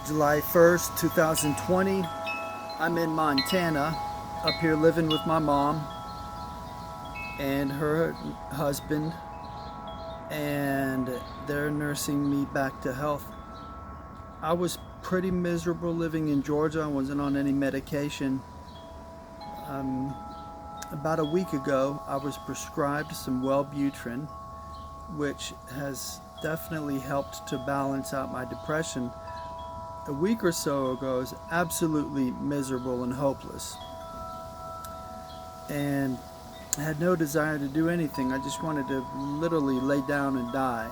July 1st, 2020. I'm in Montana, up here living with my mom and her husband, and they're nursing me back to health. I was pretty miserable living in Georgia. I wasn't on any medication. About a week ago, I was prescribed some Wellbutrin, which has definitely helped to balance out my depression. A week or so ago, I was absolutely miserable and hopeless, and I had no desire to do anything. I just wanted to literally lay down and die.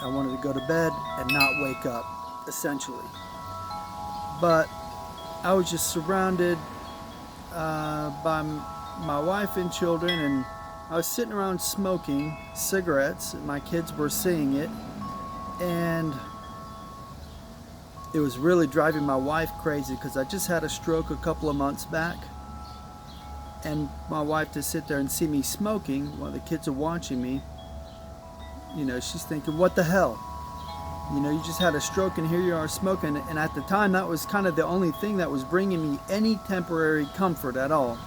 I wanted to go to bed and not wake up, essentially. But I was just surrounded by my wife and children, and I was sitting around smoking cigarettes, and my kids were seeing it, and it was really driving my wife crazy because I just had a stroke a couple of months back, and my wife to sit there and see me smoking while the kids are watching me, she's thinking, what the hell? You just had a stroke and here you are smoking. And at the time, that was kind of the only thing that was bringing me any temporary comfort at all,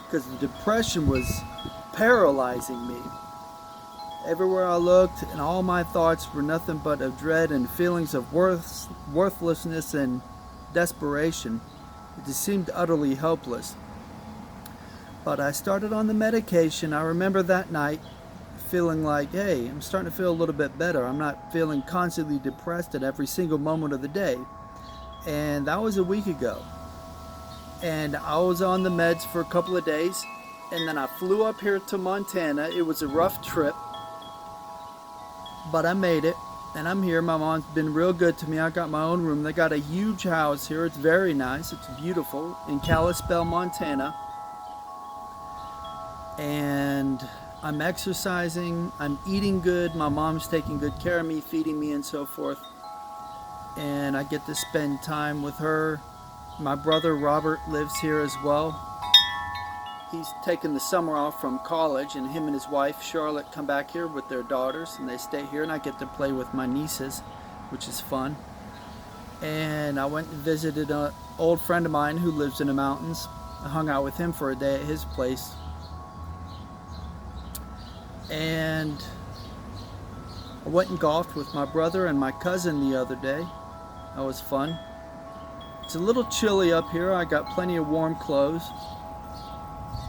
because the depression was paralyzing me. Everywhere I looked, and all my thoughts were nothing but of dread and feelings of worthlessness and desperation. It just seemed utterly hopeless. But I started on the medication. I remember that night feeling like, hey, I'm starting to feel a little bit better. I'm not feeling constantly depressed at every single moment of the day. And that was a week ago. And I was on the meds for a couple of days, and then I flew up here to Montana. It was a rough trip, but I made it, and I'm here. My mom's been real good to me. I got my own room. They got a huge house here. It's very nice. It's beautiful in Kalispell, Montana. And I'm exercising. I'm eating good. My mom's taking good care of me, feeding me, and so forth. And I get to spend time with her. My brother Robert lives here as well. He's taken the summer off from college, and him and his wife Charlotte come back here with their daughters, and they stay here, and I get to play with my nieces, which is fun. And I went and visited an old friend of mine who lives in the mountains. I hung out with him for a day at his place, and I went and golfed with my brother and my cousin the other day. That was fun. It's a little chilly up here. I got plenty of warm clothes.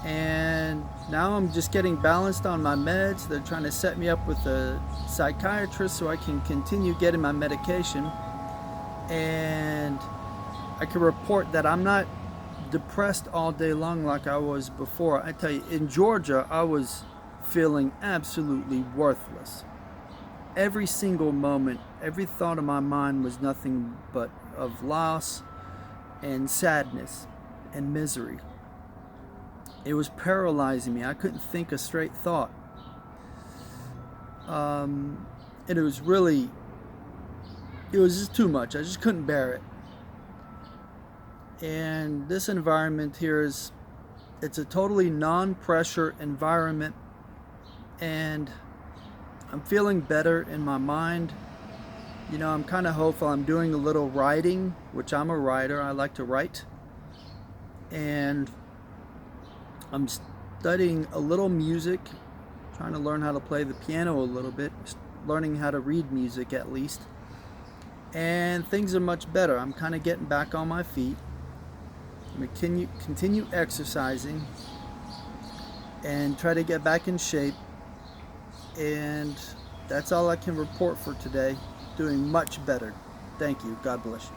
And now I'm just getting balanced on my meds. They're trying to set me up with a psychiatrist so I can continue getting my medication. And I can report that I'm not depressed all day long like I was before. I tell you, in Georgia, I was feeling absolutely worthless. Every single moment, every thought of my mind was nothing but of loss and sadness and misery. It was paralyzing me. I couldn't think a straight thought. And it was just too much. I just couldn't bear it. And this environment here it's a totally non-pressure environment. And I'm feeling better in my mind. I'm kind of hopeful. I'm doing a little writing, which I'm a writer. I like to write. And I'm studying a little music, trying to learn how to play the piano a little bit, learning how to read music at least. And things are much better. I'm kind of getting back on my feet. I'm going to continue exercising and try to get back in shape. And that's all I can report for today. Doing much better. Thank you. God bless you.